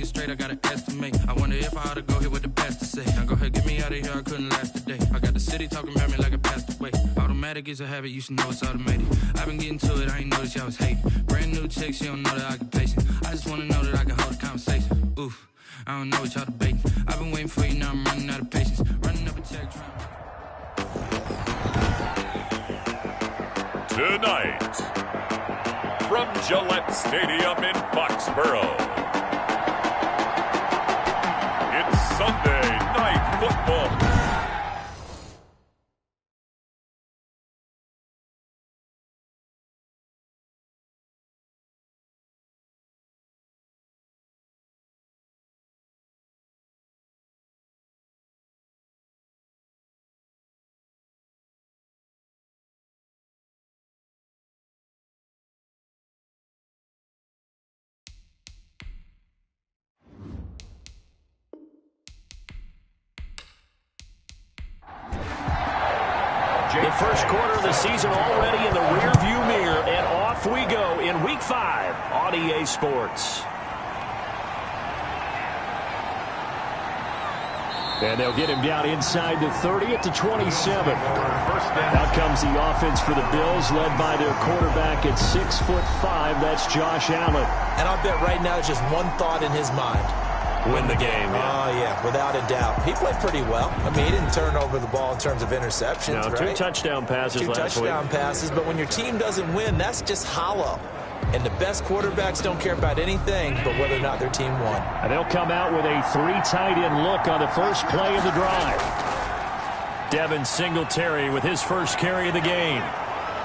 straight, I gotta estimate. I wonder if I ought to go here with the best to say. Now go ahead, get me out of here, I couldn't last a day. I got the city talking about me like I passed away. Automatic is a habit, you should know it's automated. I've been getting to it, I ain't noticed y'all was hating. Brand new chick, she don't know the occupation. I just wanna know that I can hold a conversation. Oof, I don't know what y'all debating. I've been waiting for you, now I'm running out of patience. Running up a check, trying. Tonight, from Gillette Stadium in Foxborough, it's Sunday Night Football. The first quarter of the season already in the rearview mirror, and off we go in Week 5 on EA Sports. And they'll get him down inside the 30 at the 27. Out comes the offense for the Bills, led by their quarterback at 6'5". That's Josh Allen. And I'll bet right now it's just one thought in his mind. Win the game. Oh, yeah, without a doubt. He played pretty well. I mean, he didn't turn over the ball in terms of interceptions, no, right? 2 touchdown passes last week. 2 touchdown passes, but when your team doesn't win, that's just hollow. And the best quarterbacks don't care about anything but whether or not their team won. And they'll come out with a 3 tight end look on the first play of the drive. Devin Singletary with his first carry of the game.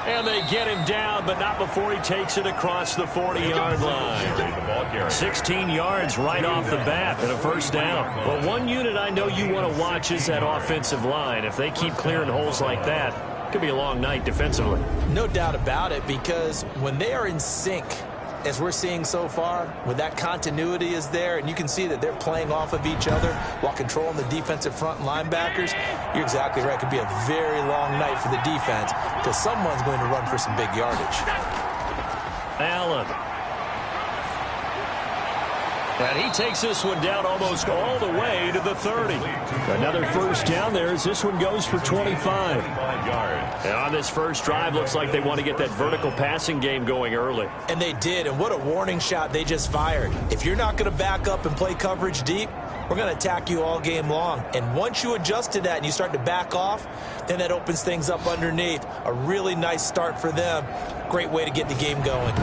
And they get him down, but not before he takes it across the 40-yard line. 16 yards right off the bat and a first down. But one unit I know you want to watch is that offensive line. If they keep clearing holes like that, it could be a long night defensively. No doubt about it, because when they are in sync, as we're seeing so far, when that continuity is there, and you can see that they're playing off of each other while controlling the defensive front linebackers, you're exactly right. It could be a very long night for the defense because someone's going to run for some big yardage. Allen. And he takes this one down almost all the way to the 30. Another first down there as this one goes for 25. And on this first drive, looks like they want to get that vertical passing game going early. And they did, and what a warning shot they just fired. If you're not going to back up and play coverage deep, we're going to attack you all game long. And once you adjust to that and you start to back off, then that opens things up underneath. A really nice start for them. Great way to get the game going.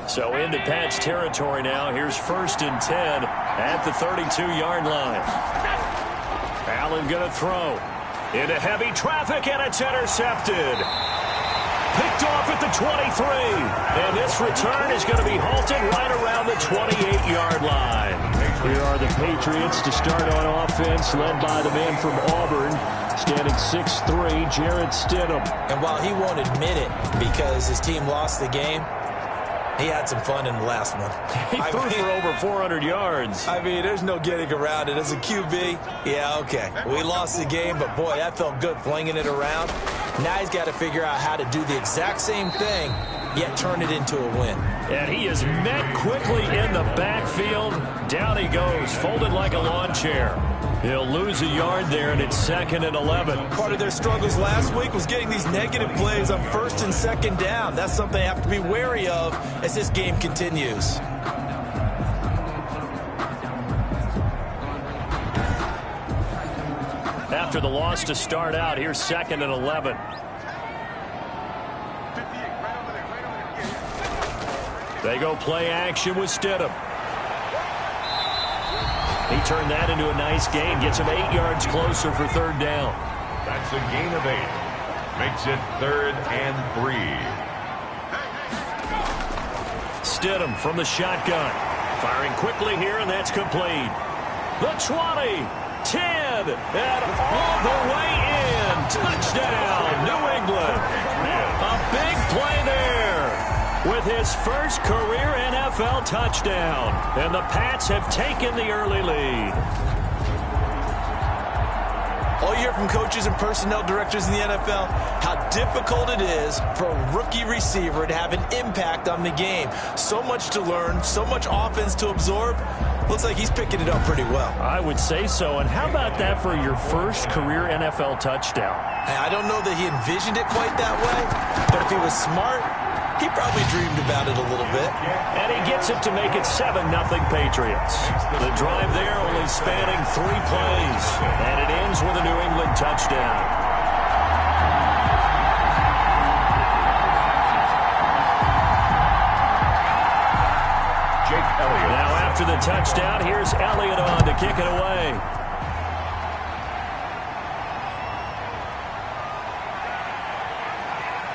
So into Pat's territory now. Here's 1st and 10 at the 32-yard line. Allen going to throw. Into heavy traffic, and it's intercepted. Picked off at the 23. And this return is going to be halted right around the 28-yard line. Here are the Patriots to start on offense, led by the man from Auburn, standing 6'3", Jarrett Stidham. And while he won't admit it because his team lost the game, he had some fun in the last one. He threw for over 400 yards. I mean, there's no getting around it. As a QB, yeah, okay. We lost the game, but boy, that felt good flinging it around. Now he's got to figure out how to do the exact same thing, yet turn it into a win. And he is met quickly in the backfield. Down he goes, folded like a lawn chair. He'll lose a yard there, and it's 2nd and 11. Part of their struggles last week was getting these negative plays on 1st and 2nd down. That's something they have to be wary of as this game continues. After the loss to start out, here's 2nd and 11. They go play action with Stidham. He turned that into a nice gain. Gets him 8 yards closer for 3rd down. That's a gain of 8. Makes it 3rd and 3. Stidham from the shotgun. Firing quickly here, and that's complete. The 20, 10, and all the way in. Touchdown, New England. A big play there with his first career NFL touchdown. And the Pats have taken the early lead. All you hear from coaches and personnel directors in the NFL, how difficult it is for a rookie receiver to have an impact on the game. So much to learn, so much offense to absorb. Looks like he's picking it up pretty well. I would say so. And how about that for your first career NFL touchdown? I don't know that he envisioned it quite that way, but if he was smart, he probably dreamed about it a little bit. And he gets it to make it 7-0 Patriots. The drive there only spanning 3 plays. And it ends with a New England touchdown. Now after the touchdown, here's Elliott on to kick it away.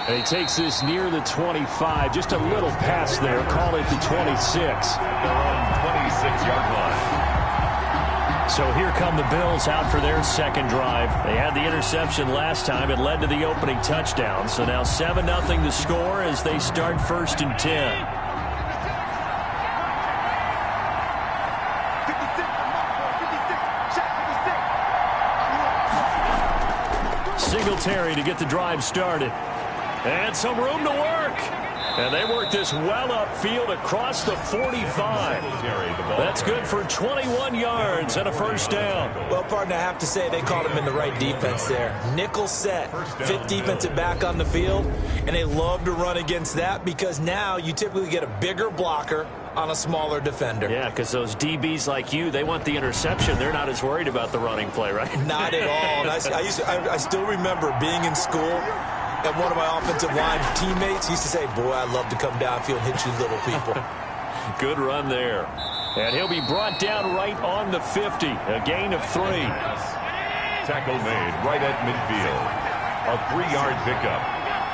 And he takes this near the 25, just a little pass there, call it the 26. They're on 26-yard line. So here come the Bills out for their second drive. They had the interception last time. It led to the opening touchdown. So now 7-0 the score as they start 1st and 10. Singletary to get the drive started. And some room to work. And they work this well upfield across the 45. That's good for 21 yards and a first down. Well, partner, I have to say they caught him in the right defense there. Nickel set, 5th defensive back on the field, and they love to run against that because now you typically get a bigger blocker on a smaller defender. Yeah, because those DBs like you, they want the interception. They're not as worried about the running play, right? Not at all. And I still remember being in school, and one of my offensive line teammates used to say, boy, I love to come downfield and hit you little people. Good run there. And he'll be brought down right on the 50. A gain of 3. Tackle made right at midfield. A 3-yard pickup.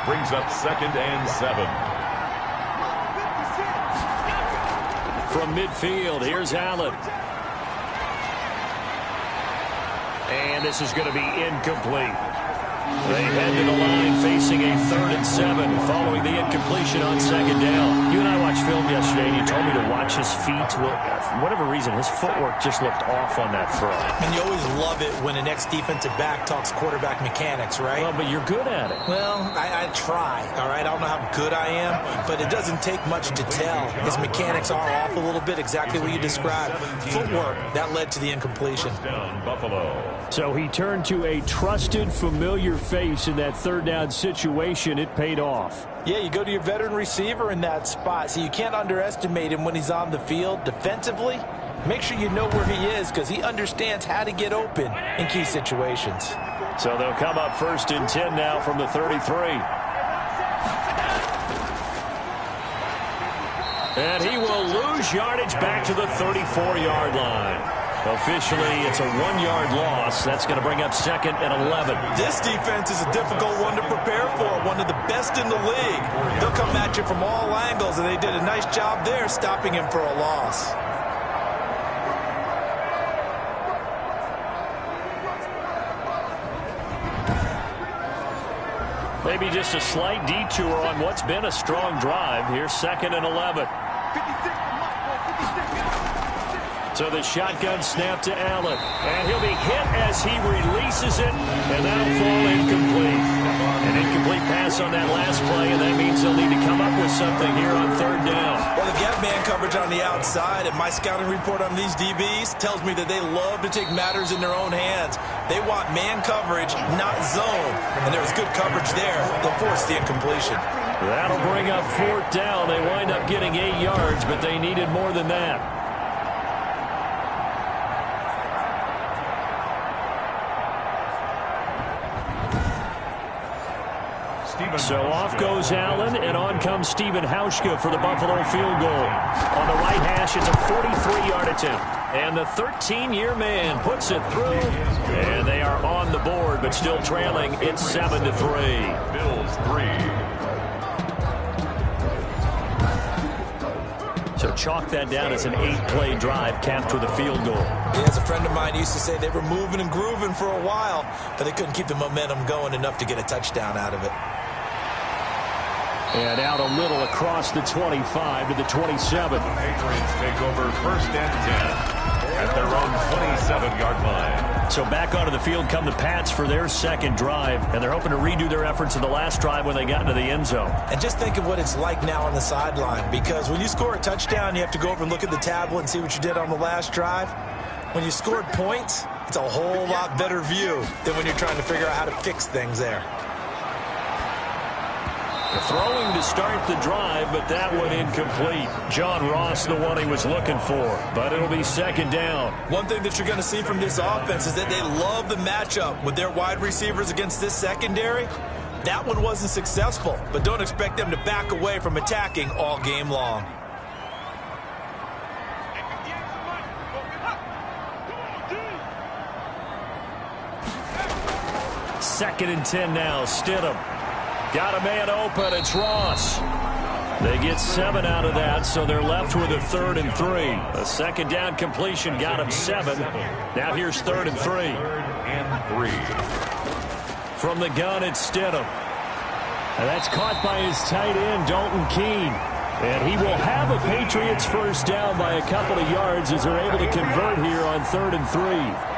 Brings up 2nd and 7. From midfield, here's Allen. And this is going to be incomplete. They head to the line facing a 3rd and 7 following the incompletion on 2nd down. You and I watched film yesterday, and you told me to watch his feet. Well, for whatever reason, his footwork just looked off on that throw. And you always love it when an ex-defensive back talks quarterback mechanics, right? Well, but you're good at it. Well, I try, all right? I don't know how good I am, but it doesn't take much to tell. His mechanics are off a little bit, exactly what you described. Footwork, that led to the incompletion. Buffalo. So he turned to a trusted, familiar face in that 3rd down situation. It paid off. Yeah, you go to your veteran receiver in that spot, so you can't underestimate him when he's on the field. Defensively, make sure you know where he is because he understands how to get open in key situations. So they'll come up 1st and 10 now from the 33. And he will lose yardage back to the 34-yard line. Officially, it's a 1-yard loss. That's going to bring up 2nd and 11. This defense is a difficult one to prepare for, one of the best in the league. They'll come at you from all angles, and they did a nice job there stopping him for a loss. Maybe just a slight detour on what's been a strong drive. Here's 2nd and 11. So the shotgun snap to Allen. And he'll be hit as he releases it. And that'll fall incomplete. An incomplete pass on that last play, and that means they'll need to come up with something here on 3rd down. Well, they get man coverage on the outside, and my scouting report on these DBs tells me that they love to take matters in their own hands. They want man coverage, not zone. And there was good coverage there. They'll force the incompletion. That'll bring up 4th down. They wind up getting 8 yards, but they needed more than that. So off goes Allen, and on comes Stephen Hauschka for the Buffalo field goal. On the right hash, it's a 43-yard attempt. And the 13-year man puts it through, and they are on the board, but still trailing. It's 7-3. Bills 3. So chalk that down as an 8-play drive capped with a field goal. Yeah, as a friend of mine used to say, they were moving and grooving for a while, but they couldn't keep the momentum going enough to get a touchdown out of it. And out a little across the 25 to the 27. The Patriots take over 1st and 10 at their own 27-yard line. So back onto the field come the Pats for their second drive, and they're hoping to redo their efforts in the last drive when they got into the end zone. And just think of what it's like now on the sideline, because when you score a touchdown, you have to go over and look at the tablet and see what you did on the last drive. When you scored points, it's a whole lot better view than when you're trying to figure out how to fix things there. Throwing to start the drive, but that one incomplete. John Ross, the one he was looking for, but it'll be second down. One thing that you're going to see from this offense is that they love the matchup with their wide receivers against this secondary. That one wasn't successful, but don't expect them to back away from attacking all game long. Second and 10 now, Stidham. Got a man open, it's Ross. They get 7 out of that, so they're left with a 3rd and 3. A second down completion got him 7. Now here's 3rd and 3. 3rd and 3. From the gun, it's Stidham. And that's caught by his tight end, Dalton Keene. And he will have a Patriots first down by a couple of yards as they're able to convert here on 3rd and 3.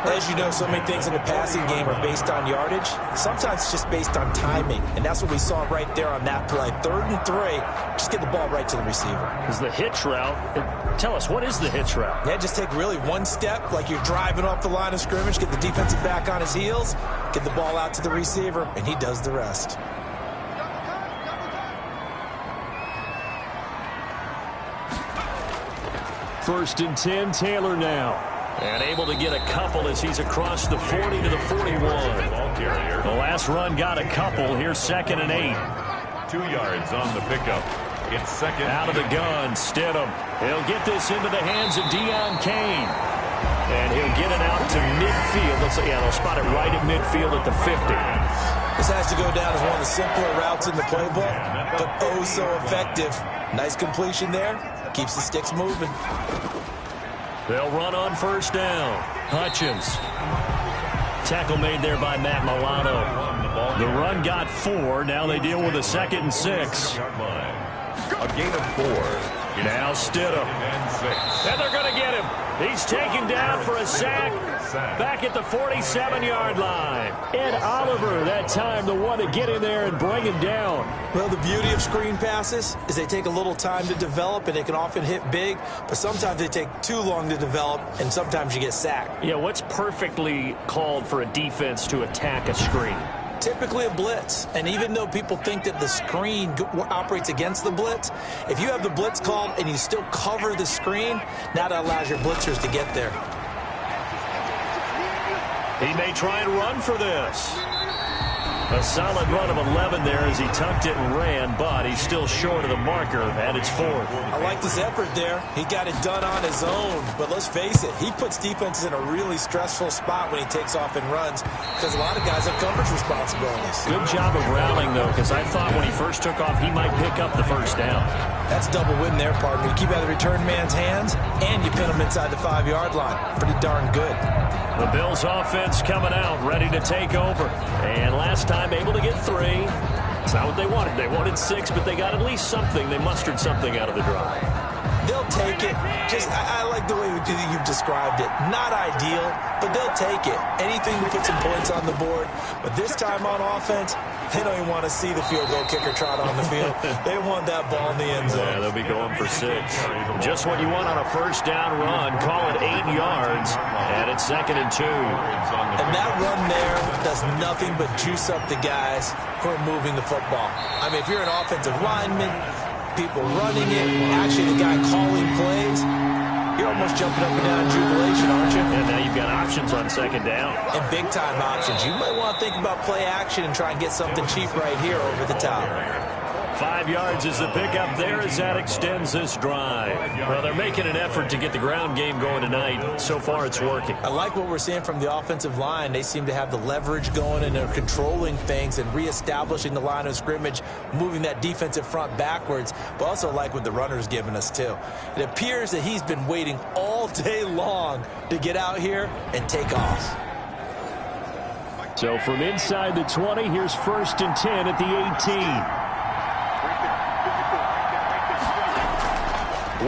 As you know, so many things in the passing game are based on yardage. Sometimes it's just based on timing, and that's what we saw right there on that play. 3rd and 3, just get the ball right to the receiver. Is the hitch route. Tell us, what is the hitch route? Yeah, just take really one step, like you're driving off the line of scrimmage, get the defensive back on his heels, get the ball out to the receiver, and he does the rest. First and 10, Taylor now. And able to get a couple as he's across the 40 to the 41. The last run got a couple. Here's 2nd and 8. 2 yards on the pickup. It's second. Out of the gun, Stidham. He'll get this into the hands of Deion Kane. And he'll get it out to midfield. Let's say, yeah, they'll spot it right at midfield at the 50. This has to go down as one of the simpler routes in the playbook, but oh so effective. Nice completion there. Keeps the sticks moving. They'll run on first down. Hutchins. Tackle made there by Matt Milano. The run got 4. Now they deal with a 2nd and 6. A gain of 4. Now Stidham. And they're going to get him. He's taken down for a sack back at the 47-yard line. Ed Oliver that time the one to get in there and bring him down. Well, the beauty of screen passes is they take a little time to develop, and they can often hit big, but sometimes they take too long to develop, and sometimes you get sacked. Yeah, what's perfectly called for a defense to attack a screen? Typically a blitz, and even though people think that the screen operates against the blitz, if you have the blitz called and you still cover the screen, now that allows your blitzers to get there. He may try and run for this. A solid run of 11 there as he tucked it and ran, but he's still short of the marker, and it's 4th. I like this effort there. He got it done on his own, but let's face it, he puts defenses in a really stressful spot when he takes off and runs because a lot of guys have coverage responsibilities. Good job of rallying, though, because I thought when he first took off, he might pick up the first down. That's double win there, partner. You keep out of the return man's hands, and you pin him inside the 5-yard line. Pretty darn good. The Bills offense coming out, ready to take over. And last time, able to get 3. It's not what they wanted. They wanted 6, but they got at least something. They mustered something out of the drive. They'll take it. I like the way you've described it. Not ideal, but they'll take it. Anything to put some points on the board. But this time on offense, they don't even want to see the field goal kicker trot on the field. They want that ball in the end zone. Yeah, they'll be going for 6. Just what you want on a first down run. Call it 8 yards, and it's 2nd and 2. And that run there does nothing but juice up the guys who are moving the football. I mean, if you're an offensive lineman, people running it, actually the guy calling plays, you're almost jumping up and down in jubilation, aren't you? And now you've got options on 2nd down. And big-time options. You might want to think about play action and try and get something cheap right here over the top. 5 yards is the pickup there as that extends this drive. Well, they're making an effort to get the ground game going tonight. So far, it's working. I like what we're seeing from the offensive line. They seem to have the leverage going, and they're controlling things and reestablishing the line of scrimmage, moving that defensive front backwards, but also like what the runner's giving us, too. It appears that he's been waiting all day long to get out here and take off. So from inside the 20, here's 1st and 10 at the 18.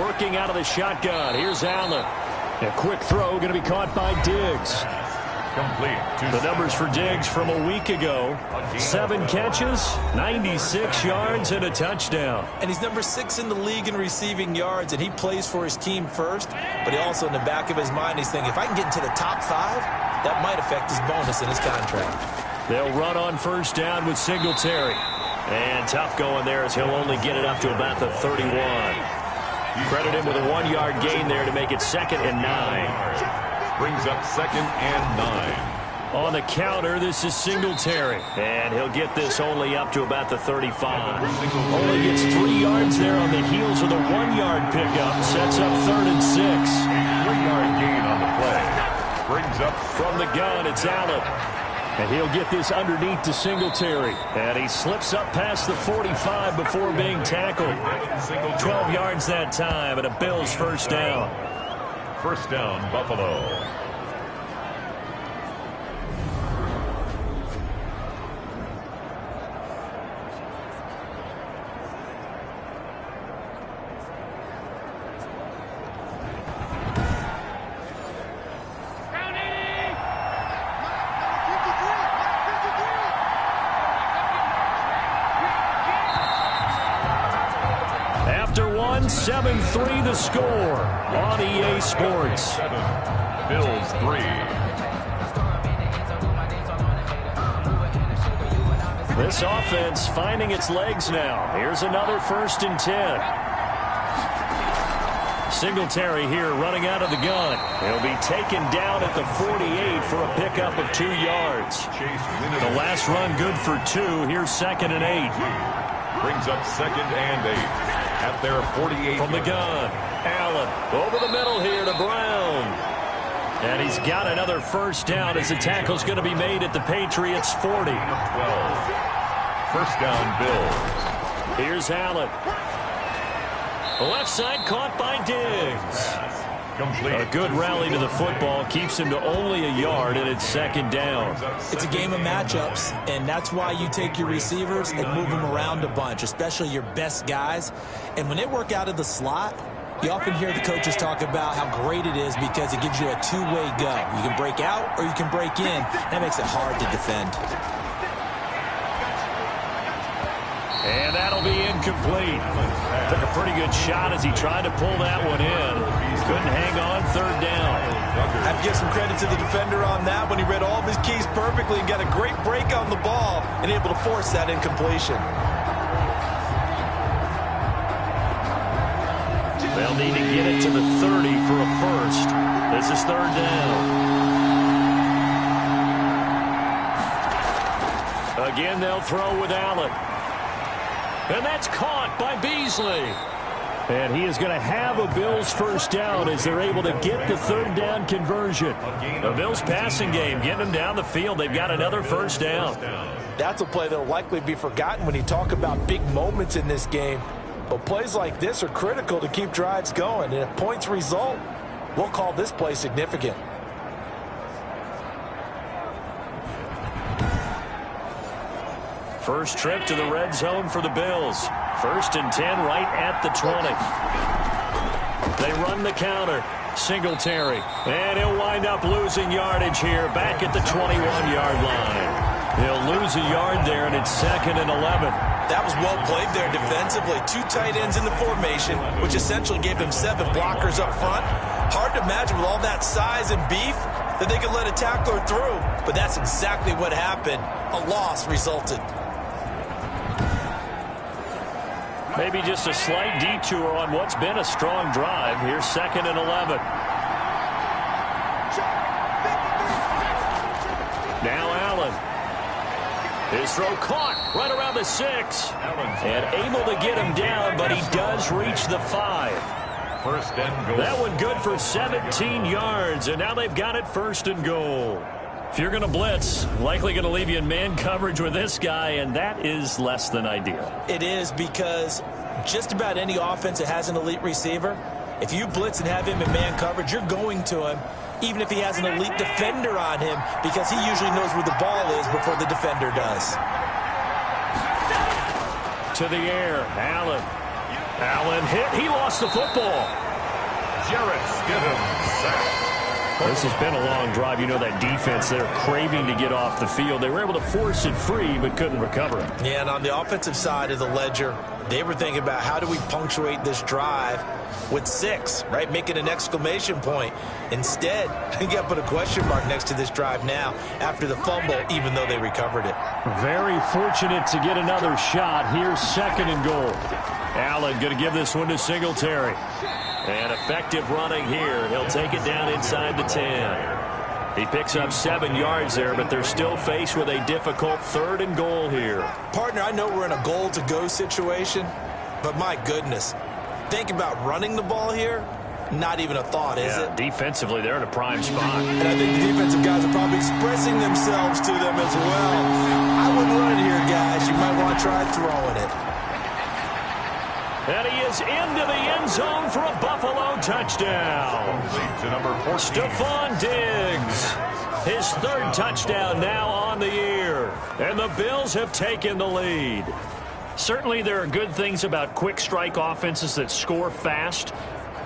working out of the shotgun. Here's Allen. A quick throw going to be caught by Diggs. Complete. The numbers for Diggs from a week ago. 7 catches, 96 yards, and a touchdown. And he's number 6 in the league in receiving yards, and he plays for his team first. But he also, in the back of his mind, he's thinking, if I can get into the top 5, that might affect his bonus in his contract. They'll run on first down with Singletary. And tough going there as he'll only get it up to about the 31. Credit him with a 1-yard gain there to make it 2nd and 9. Brings up 2nd and 9. On the counter, this is Singletary. And he'll get this only up to about the 35. Only gets 3 yards there on the heels of the 1-yard pickup. Sets up 3rd and 6. 3-yard gain on the play. Brings up from the gun, it's Allen. And he'll get this underneath to Singletary. And he slips up past the 45 before being tackled. 12 yards that time, and a Bills first down. First down, Buffalo. After 7-3 the score on EA Sports. Bills 3. This offense finding its legs now. Here's another 1st and 10. Singletary here running out of the gun. He'll be taken down at the 48 for a pickup of 2 yards. The last run good for 2. Here's 2nd and 8. Brings up 2nd and 8. At their 48. From the gun, Allen over the middle here to Brown. And he's got another first down as the tackle's going to be made at the Patriots' 40. 12. First down, Bills. Here's Allen. The left side caught by Diggs. Complete. A good rally to the football keeps him to only a yard, and it's 2nd down. It's a game of matchups, and that's why you take your receivers and move them around a bunch, especially your best guys. And when they work out of the slot, you often hear the coaches talk about how great it is because it gives you a two-way go. You can break out or you can break in. That makes it hard to defend. And that'll be incomplete. Took a pretty good shot as he tried to pull that one in. Couldn't hang on, 3rd down. I have to give some credit to the defender on that when he read all of his keys perfectly and got a great break on the ball and able to force that incompletion. They'll need to get it to the 30 for a first. This is 3rd down. Again, they'll throw with Allen. And that's caught by Beasley. And he is going to have a Bills first down as they're able to get the 3rd down conversion. The Bills passing game getting them down the field. They've got another first down. That's a play that will likely be forgotten when you talk about big moments in this game. But plays like this are critical to keep drives going. And if points result, we'll call this play significant. First trip to the red zone for the Bills. 1st and 10 right at the 20. They run the counter. Singletary. And he'll wind up losing yardage here back at the 21-yard line. He'll lose a yard there, and it's 2nd and 11. That was well played there defensively. 2 tight ends in the formation, which essentially gave them 7 blockers up front. Hard to imagine with all that size and beef that they could let a tackler through. But that's exactly what happened. A loss resulted. Maybe just a slight detour on what's been a strong drive. Here's 2nd and 11. Now Allen. His throw caught right around the 6. And able to get him down, but he does reach the 5. First and goal. That one good for 17 yards, and now they've got it 1st and goal. If you're going to blitz, likely going to leave you in man coverage with this guy, and that is less than ideal. It is because just about any offense that has an elite receiver, if you blitz and have him in man coverage, you're going to him, even if he has an elite defender on him, because he usually knows where the ball is before the defender does. To the air, Allen. Allen hit. He lost the football. Jarrett Stidham sacked. This has been a long drive. You know that defense, they're craving to get off the field. They were able to force it free, but couldn't recover it. Yeah, and on the offensive side of the ledger, they were thinking about how do we punctuate this drive with 6, right? Making an exclamation point. Instead, you got to put a question mark next to this drive now after the fumble, even though they recovered it. Very fortunate to get another shot. Here's 2nd and goal. Allen going to give this one to Singletary. And effective running here. He'll take it down inside the 10. He picks up 7 yards there, but they're still faced with a difficult 3rd and goal here. Partner, I know we're in a goal-to-go situation, but my goodness, think about running the ball here. Not even a thought, is it? Defensively, they're in a prime spot. And I think the defensive guys are probably expressing themselves to them as well. I wouldn't run it here, guys. You might want to try throwing it. And he is into the end zone for a Buffalo touchdown. To number 14. Stephon Diggs. His 3rd touchdown now on the year. And the Bills have taken the lead. Certainly there are good things about quick strike offenses that score fast,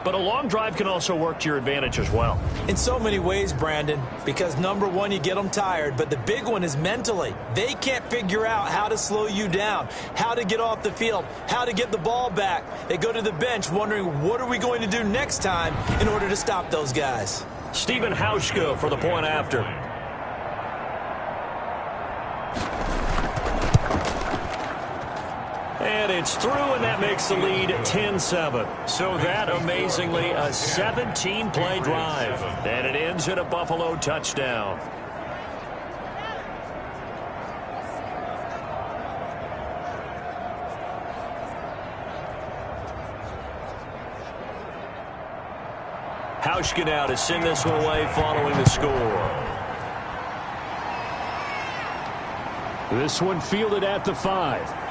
but a long drive can also work to your advantage as well. In so many ways, Brandon, because number one, you get them tired, but the big one is mentally. They can't figure out how to slow you down, how to get off the field, how to get the ball back. They go to the bench wondering, what are we going to do next time in order to stop those guys? Stephen Hauschka for the point after. And it's through, and that makes the lead 10-7. So that, amazingly, a 17-play drive. And it ends in a Buffalo touchdown. Hauschka now to send this one away following the score. This one fielded at the 5.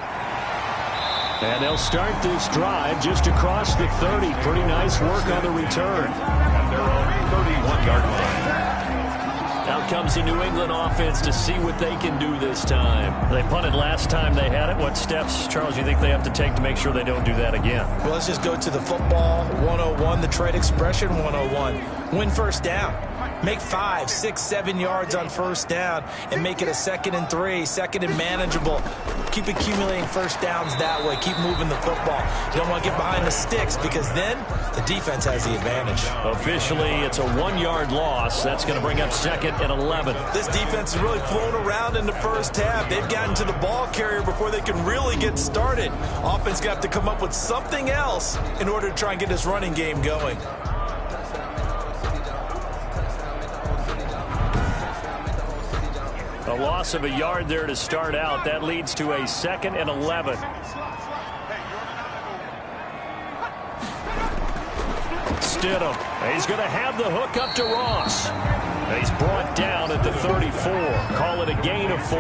And they'll start this drive just across the 30. Pretty nice work on the return. At their own 31-yard line. Out comes the New England offense to see what they can do this time. They punted last time they had it. What steps, Charles, you think they have to take to make sure they don't do that again? Well, let's just go to the football 101, the trade expression 101. Win first down. Make 5, 6, 7 yards on first down and make it a 2nd and 3, 2nd and manageable. Keep accumulating first downs that way. Keep moving the football. You don't want to get behind the sticks because then the defense has the advantage. Officially, it's a 1-yard loss. That's going to bring up 2nd and 11. This defense has really flown around in the first half. They've gotten to the ball carrier before they can really get started. Offense going to have to come up with something else in order to try and get this running game going. A loss of a yard there to start out. That leads to a 2nd and 11. Stidham. He's going to have the hook up to Ross. And he's brought down at the 34. Call it a gain of 4.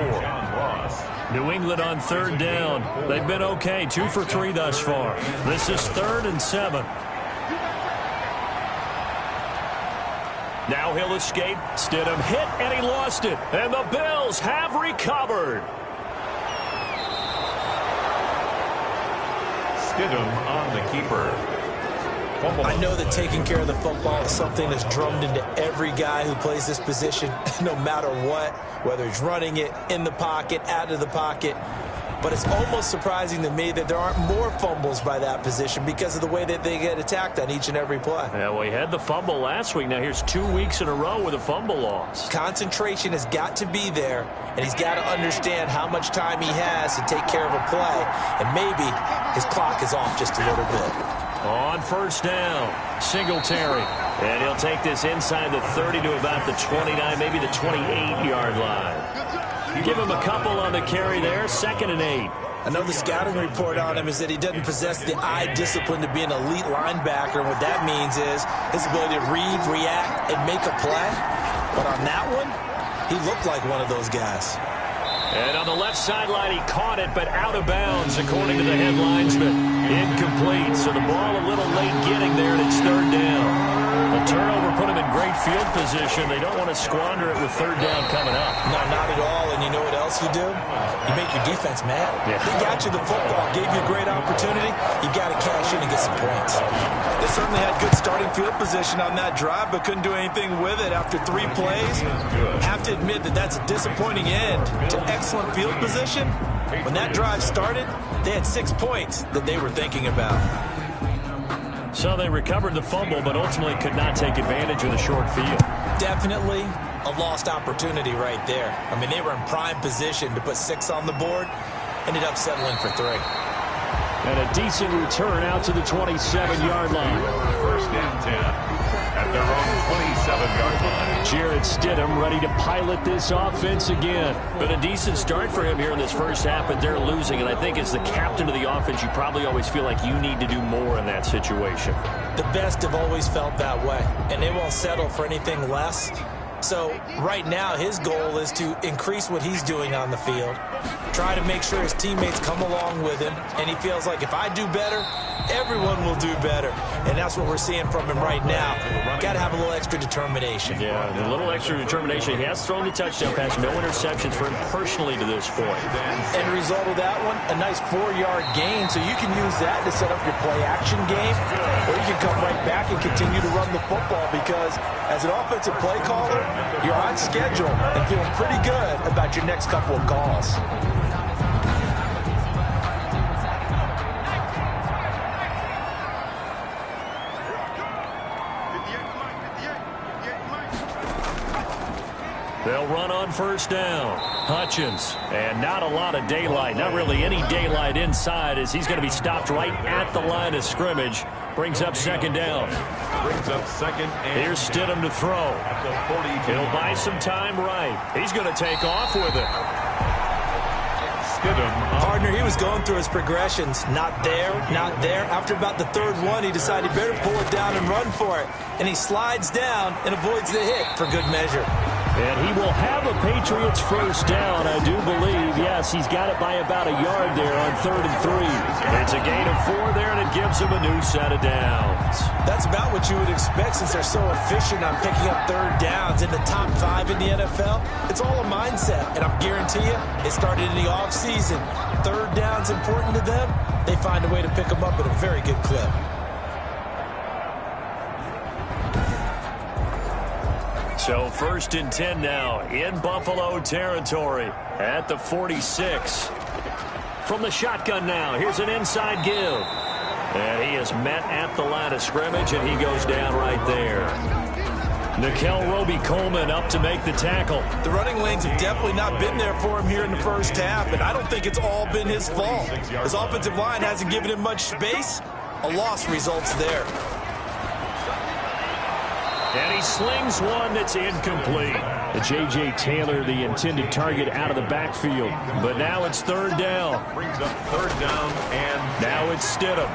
New England on 3rd down. They've been okay. 2 for 3 thus far. This is 3rd and 7. Now he'll escape. Stidham hit, and he lost it. And the Bills have recovered. Stidham on the keeper. I know that taking care of the football is something that's drummed into every guy who plays this position, no matter what, whether he's running it, in the pocket, out of the pocket. But it's almost surprising to me that there aren't more fumbles by that position because of the way that they get attacked on each and every play. Yeah, well, he had the fumble last week. Now here's 2 weeks in a row with a fumble loss. Concentration has got to be there, and he's got to understand how much time he has to take care of a play. And maybe his clock is off just a little bit. On first down, Singletary. And he'll take this inside the 30 to about the 29, maybe the 28-yard line. Give him a couple on the carry there, 2nd and 8. I know the scouting report on him is that he doesn't possess the eye discipline to be an elite linebacker, and what that means is his ability to read, react, and make a play. But on that one, he looked like one of those guys. And on the left sideline, he caught it, but out of bounds, according to the head linesman. Incomplete, so the ball a little late getting there, and it's 3rd down. The turnover put him in great field position. They don't want to squander it with third down coming up. No, not at all. And you know what else you do? You make your defense mad. Yeah. They got you the football, gave you a great opportunity. You got to cash in and get some points. They certainly had good starting field position on that drive, but couldn't do anything with it after 3 plays. Have to admit that that's a disappointing end to excellent field position. When that drive started, they had 6 points that they were thinking about. So they recovered the fumble, but ultimately could not take advantage of the short field. Definitely a lost opportunity right there. I mean, they were in prime position to put 6 on the board. Ended up settling for 3. And a decent return out to the 27-yard line. First and 10 at their own 27-yard line. Jarrett Stidham ready to pilot this offense again. But a decent start for him here in this first half, but they're losing. And I think as the captain of the offense, you probably always feel like you need to do more in that situation. The best have always felt that way, and they won't settle for anything less. So right now his goal is to increase what he's doing on the field, try to make sure his teammates come along with him, and he feels like if I do better, everyone will do better. And that's what we're seeing from him right now. Got to have a little extra determination. Yeah, a little extra determination. He has thrown the touchdown pass, no interceptions for him personally to this point. And result of that one, a nice 4-yard gain, so you can use that to set up your play-action game, or you can come right back and continue to run the football because as an offensive play caller, you're on schedule and feeling pretty good about your next couple of calls. They'll run on first down. Hutchins, and not a lot of daylight, not really any daylight inside as he's going to be stopped right at the line of scrimmage. Brings up second down. Brings up second and Here's Stidham to throw. at the 42. He'll buy some time right. He's going to take off with it. Stidham. Partner, he was going through his progressions. Not there, not there. After about the third one, he decided he better pull it down and run for it. And he slides down and avoids the hit for good measure. And he will have a Patriots first down, I do believe. Yes, he's got it by about a yard there on 3rd and 3. It's a gain of 4 there, and it gives him a new set of downs. That's about what you would expect since they're so efficient on picking up third downs in the top 5 in the NFL. It's all a mindset, and I guarantee you, it started in the offseason. Third down's important to them. They find a way to pick them up at a very good clip. So 1st and 10 now in Buffalo territory at the 46. From the shotgun now, here's an inside give. And he is met at the line of scrimmage, and he goes down right there. Nickel Roby-Coleman up to make the tackle. The running lanes have definitely not been there for him here in the first half, and I don't think it's all been his fault. His offensive line hasn't given him much space. A loss results there. And he slings one that's incomplete. J.J. Taylor, the intended target, out of the backfield. But now it's 3rd down. Brings up 3rd down and Now it's Stidham.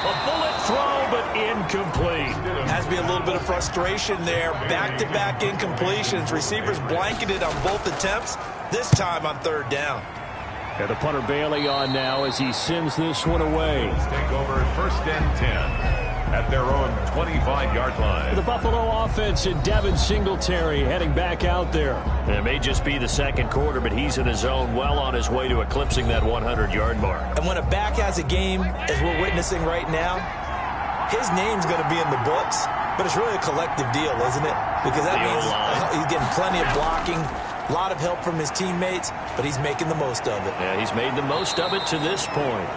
A bullet throw, but incomplete. Has to be a little bit of frustration there. Back-to-back incompletions. Receivers blanketed on both attempts, this time on 3rd down. And the punter Bailey on now as he sends this one away. Let's take over 1st and 10 at their own 25-yard line. The Buffalo offense and Devin Singletary heading back out there. And it may just be the second quarter, but he's in his zone, well on his way to eclipsing that 100-yard mark. And when a back has a game, as we're witnessing right now, his name's going to be in the books, but it's really a collective deal, isn't it? Because that means he's getting plenty of blocking, a lot of help from his teammates, but he's making the most of it. Yeah, he's made the most of it to this point.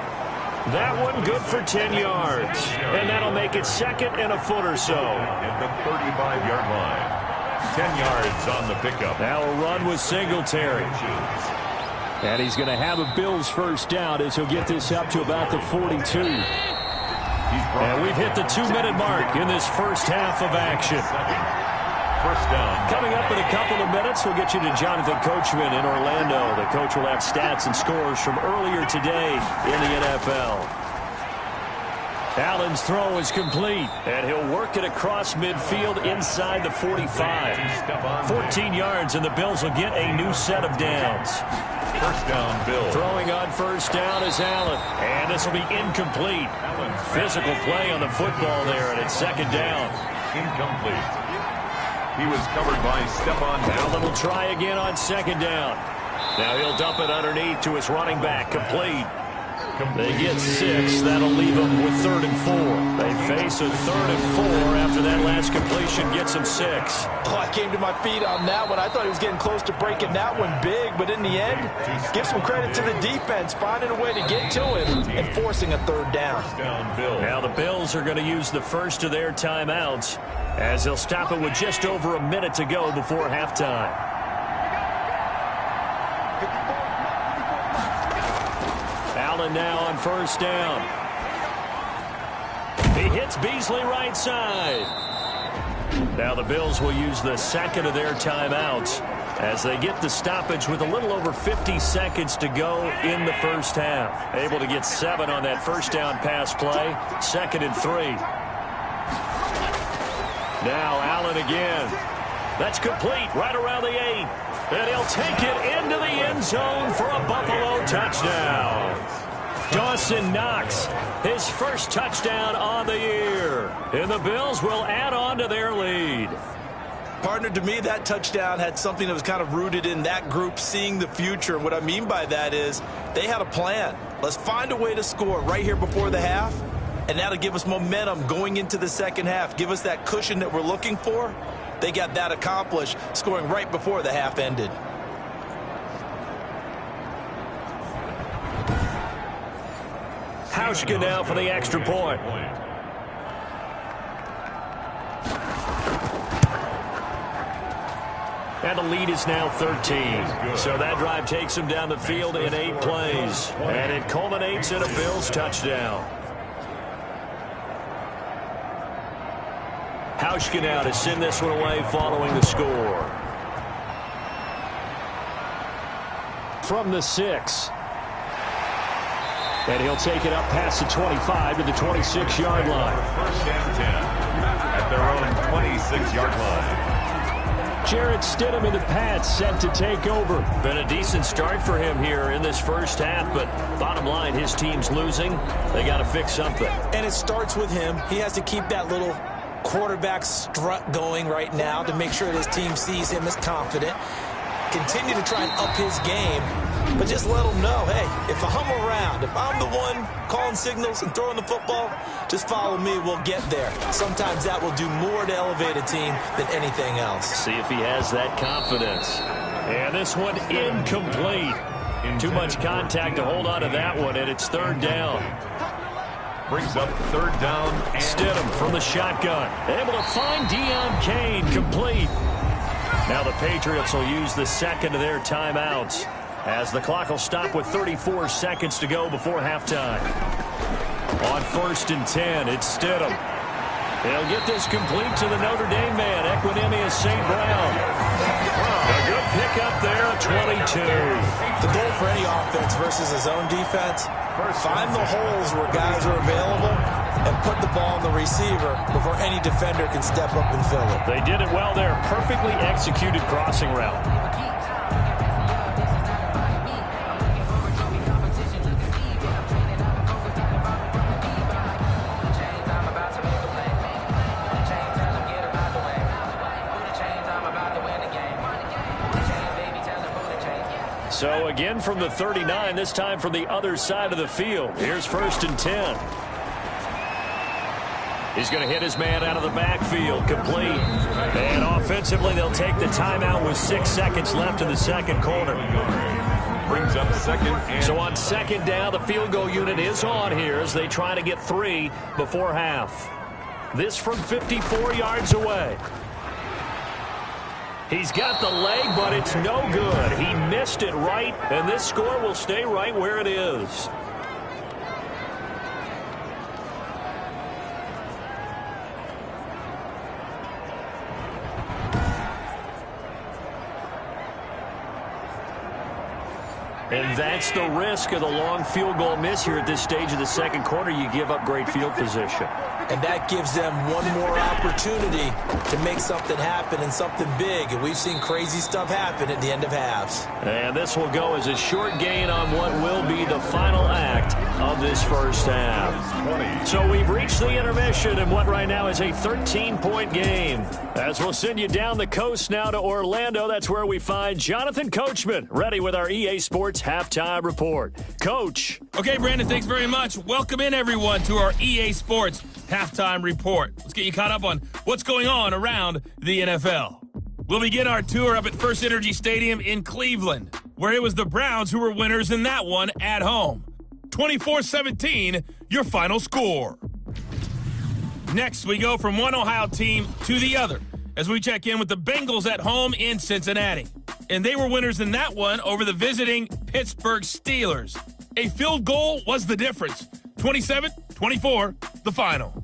That one good for 10 yards. And that'll make it 2nd and a foot or so. At the 35-yard line. 10 yards on the pickup. Now a run with Singletary. And he's going to have a Bills first down as he'll get this up to about the 42. And we've hit the 2-minute mark in this first half of action. First down. Coming up in a couple of minutes, we'll get you to Jonathan Coachman in Orlando. The coach will have stats and scores from earlier today in the NFL. Allen's throw is complete, and he'll work it across midfield inside the 45. 14 yards, and the Bills will get a new set of downs. First down, Bills. Throwing on first down is Allen, and this will be incomplete. Physical play on the football there, and it's 2nd down. Incomplete. He was covered by Stephon. Allen will try again on second down. Now he'll dump it underneath to his running back. Complete. They get 6. That'll leave them with 3rd and 4. They face a 3rd and 4 after that last completion gets them 6. Oh, I came to my feet on that one. I thought he was getting close to breaking that one big, but in the end, give some credit to the defense, finding a way to get to him and forcing a 3rd down. Now the Bills are going to use the first of their timeouts as they'll stop it with just over a minute to go before halftime. Allen now on first down. He hits Beasley right side. Now the Bills will use the second of their timeouts as they get the stoppage with a little over 50 seconds to go in the first half. Able to get 7 on that first down pass play. 2nd and 3. Now Allen again. That's complete right around the 8. And he'll take it into the end zone for a Buffalo touchdown. Dawson Knox, his first touchdown on the year. And the Bills will add on to their lead. Partner, to me, that touchdown had something that was kind of rooted in that group seeing the future. And what I mean by that is they had a plan. Let's find a way to score right here before the half. And that'll give us momentum going into the second half. Give us that cushion that we're looking for. They got that accomplished, scoring right before the half ended. Hauschka now for the extra point. And the lead is now 13. So that drive takes him down the field in 8 plays. And it culminates in a Bills touchdown. Hauschka now to send this one away following the score. From the 6. And he'll take it up past the 25 to the 26-yard line. First and 10 at their own 26-yard line. Jarrett Stidham in the pads set to take over. Been a decent start for him here in this first half, but bottom line, his team's losing. They got to fix something. And it starts with him. He has to keep that little quarterback strut going right now to make sure that his team sees him as confident. Continue to try and up his game, but just let him know, hey, if I'm around, if I'm the one calling signals and throwing the football, just follow me, we'll get there. Sometimes that will do more to elevate a team than anything else. See if he has that confidence. And this one incomplete. Too much contact to hold on to that one, and it's 3rd down. Brings up 3rd down. And Stidham from the shotgun. Able to find Deion Kane, complete. Now the Patriots will use the second of their timeouts as the clock will stop with 34 seconds to go before halftime. On 1st and 10, it's Stidham. They'll get this complete to the Notre Dame man, Equinemius St. Brown. A good pickup there at 22. The goal for any offense versus his own defense, find the holes where guys are available and put the ball on the receiver before any defender can step up and fill it. They did it well there. Perfectly executed crossing route. So again from the 39, this time from the other side of the field. Here's 1st and 10. He's going to hit his man out of the backfield, complete. And offensively, they'll take the timeout with 6 seconds left in the second quarter. Brings up 2nd and... So on 2nd down, the field goal unit is on here as they try to get 3 before half. This from 54 yards away. He's got the leg, but it's no good. He missed it right, and this score will stay right where it is. And that's the risk of the long field goal miss here at this stage of the second quarter. You give up great field position. And that gives them one more opportunity to make something happen and something big. And we've seen crazy stuff happen at the end of halves. And this will go as a short gain on what will be the final act of this first half. So we've reached the intermission in what right now is a 13-point game. As we'll send you down the coast now to Orlando, that's where we find Jonathan Coachman, ready with our EA Sports Halftime Report. Coach. Okay, Brandon, thanks very much. Welcome in, everyone, to our EA Sports Halftime Report. Let's get you caught up on what's going on around the NFL. We'll begin our tour up at First Energy Stadium in Cleveland, where it was the Browns who were winners in that one at home. 24-17, your final score. Next, we go from one Ohio team to the other as we check in with the Bengals at home in Cincinnati. And they were winners in that one over the visiting Pittsburgh Steelers. A field goal was the difference. 27-24, the final.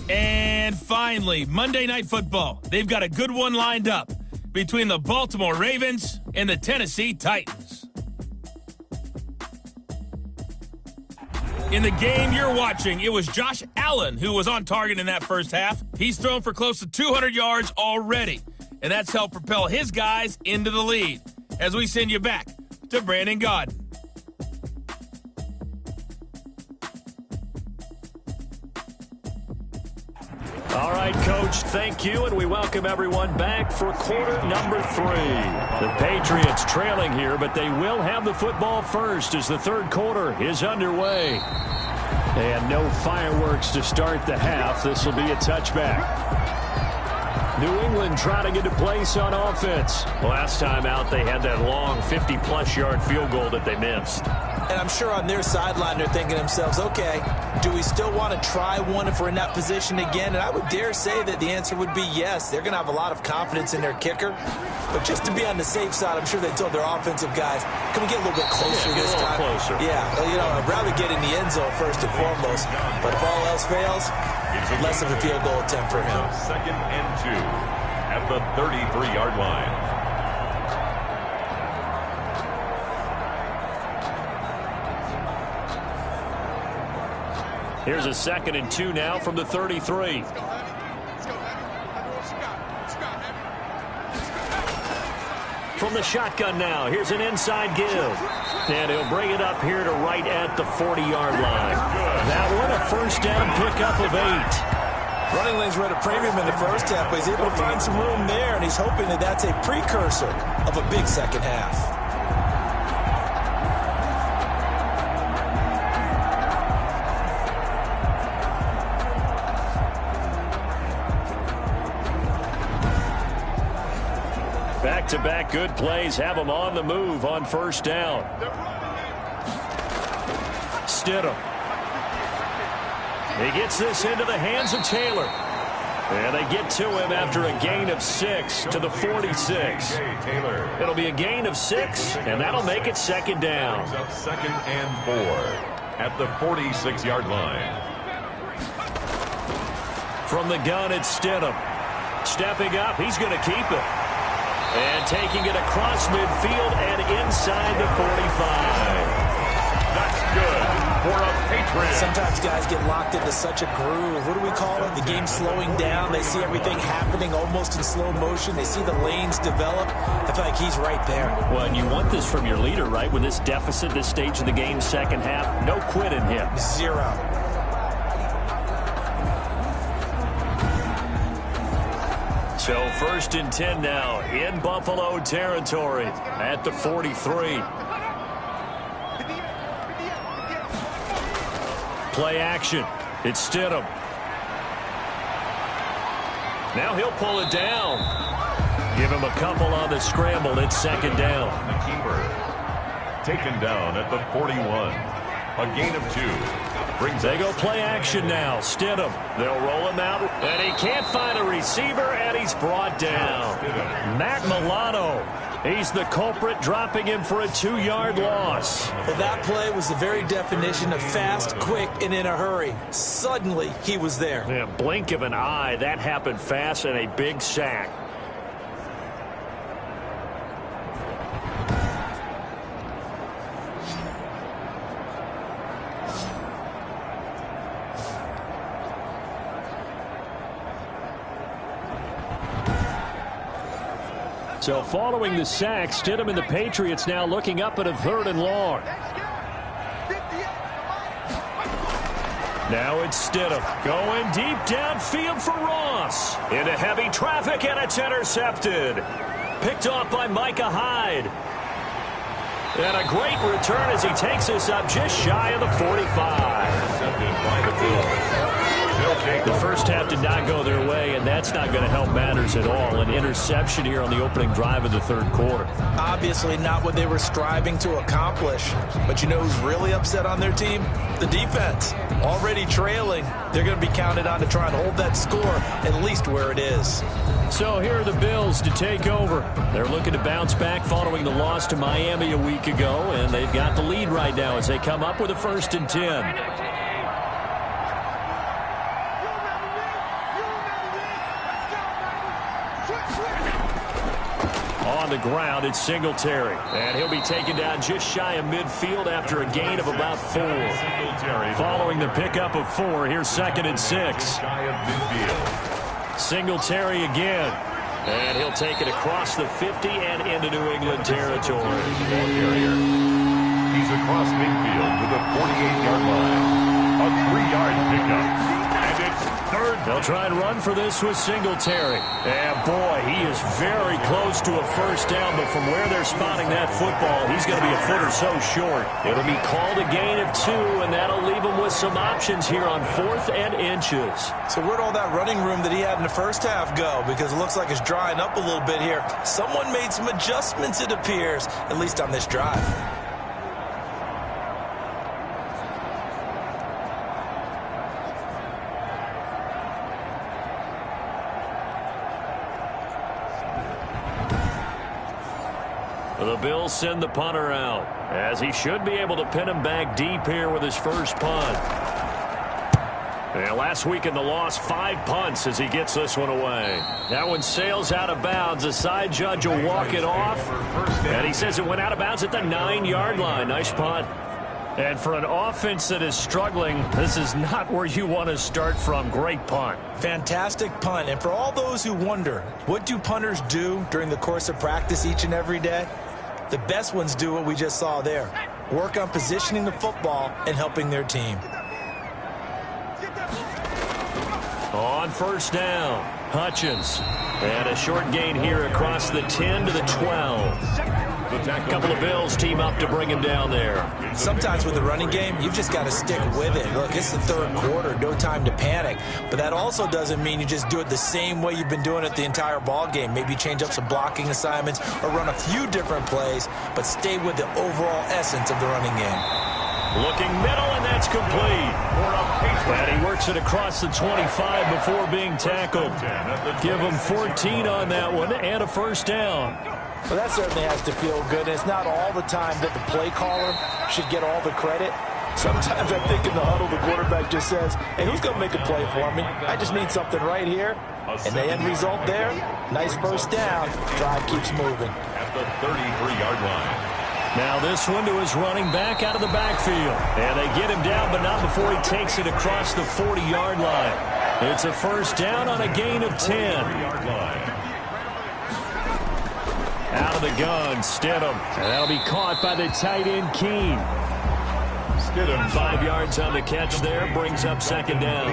And finally, Monday Night Football. They've got a good one lined up between the Baltimore Ravens and the Tennessee Titans. In the game you're watching, it was Josh Allen who was on target in that first half. He's thrown for close to 200 yards already, and that's helped propel his guys into the lead. As we send you back to Brandon Gaudin. All right, Coach, thank you, and we welcome everyone back for quarter number 3. The Patriots trailing here, but they will have the football first as the third quarter is underway. And no fireworks to start the half. This will be a touchback. New England trying to get a place on offense. Last time out, they had that long 50-plus yard field goal that they missed. And I'm sure on their sideline they're thinking to themselves, okay, do we still want to try one if we're in that position again? And I would dare say that the answer would be yes. They're going to have a lot of confidence in their kicker. But just to be on the safe side, I'm sure they told their offensive guys, can we get a little bit closer this time? Closer. Yeah, you know, I'd rather get in the end zone first and foremost. But if all else fails, less of a field goal attempt for him. Second and 2 at the 33-yard line. Here's a 2nd and 2 now from the 33. From the shotgun now, here's an inside give. And he'll bring it up here to right at the 40-yard line. That one a first down pickup of 8. Running lanes were at a premium in the first half, but he's able to find some room there, and he's hoping that that's a precursor of a big second half. Back-to-back good plays have them on the move on first down. Stidham. He gets this into the hands of Taylor. And they get to him after a gain of 6 to the 46. It'll be a gain of 6, and that'll make it second down. Second and 4 at the 46-yard line. From the gun, it's Stidham. Stepping up, he's going to keep it. And taking it across midfield and inside the 45. That's good for a Patriot. Sometimes guys get locked into such a groove. What do we call it? The game's slowing down. They see everything happening almost in slow motion. They see the lanes develop. I feel like he's right there. Well, and you want this from your leader, right? With this deficit, this stage of the game, second half, no quit in him. 0. So 1st and 10 now in Buffalo territory at the 43. Play action. It's Stidham. Now he'll pull it down. Give him a couple on the scramble. It's second down. The keeper taken down at the 41. A gain of 2. They go play action now. Stidham. They'll roll him out. And he can't find a receiver, and he's brought down. Matt Milano. He's the culprit, dropping him for a 2-yard loss. Well, that play was the very definition of fast, quick, and in a hurry. Suddenly, he was there. Yeah, blink of an eye. That happened fast, and a big sack. So following the sack, Stidham and the Patriots now looking up at a 3rd and long. Now it's Stidham going deep downfield for Ross. Into heavy traffic, and it's intercepted. Picked off by Micah Hyde. And a great return as he takes us up just shy of the 45. The first half did not go their way, and that's not going to help matters at all. An interception here on the opening drive of the 3rd quarter. Obviously not what they were striving to accomplish. But you know who's really upset on their team? The defense. Already trailing. They're going to be counted on to try and hold that score at least where it is. So here are the Bills to take over. They're looking to bounce back following the loss to Miami a week ago, and they've got the lead right now as they come up with a 1st and 10. On the ground, it's Singletary. And he'll be taken down just shy of midfield after a gain of about 4. Following the pickup of 4, here's 2nd and 6. Singletary again. And he'll take it across the 50 and into New England territory. He's across midfield to the 48-yard line. A 3-yard pickup. And it's 3rd. They'll try and run for this with Singletary. And boy, he is very close to a 1st down, but from where they're spotting that football, he's going to be a foot or so short. It'll be called a gain of 2, and that'll leave him with some options here on 4th and inches. So where'd all that running room that he had in the first half go? Because it looks like it's drying up a little bit here. Someone made some adjustments, it appears, at least on this drive. The Bills send the punter out, as he should be able to pin him back deep here with his first punt. And last week in the loss, 5 punts as he gets this one away. That one sails out of bounds. The side judge will walk it off, and he says it went out of bounds at the 9-yard line. Nice punt. And for an offense that is struggling, this is not where you want to start from. Great punt. Fantastic punt. And for all those who wonder, what do punters do during the course of practice each and every day? The best ones do what we just saw there. Work on positioning the football and helping their team. On 1st down, Hutchins. And a short gain here across the 10 to the 12. A couple of Bills team up to bring him down there. Sometimes with the running game, you've just got to stick with it. Look, it's the 3rd quarter, no time to panic. But that also doesn't mean you just do it the same way you've been doing it the entire ball game. Maybe change up some blocking assignments or run a few different plays, but stay with the overall essence of the running game. Looking middle, and that's complete. And he works it across the 25 before being tackled. Give him 14 on that one and a 1st down. Well, that certainly has to feel good. And it's not all the time that the play caller should get all the credit. Sometimes I think in the huddle, the quarterback just says, hey, who's going to make a play for me? I just need something right here. And the end result there, nice 1st down. Drive keeps moving. At the 33-yard line. Now this one to his running back out of the backfield. And they get him down, but not before he takes it across the 40-yard line. It's a 1st down on a gain of 10. Out of the gun, Stidham. And that'll be caught by the tight end, Keene. Stidham. 5 yards on the catch there, brings up 2nd down.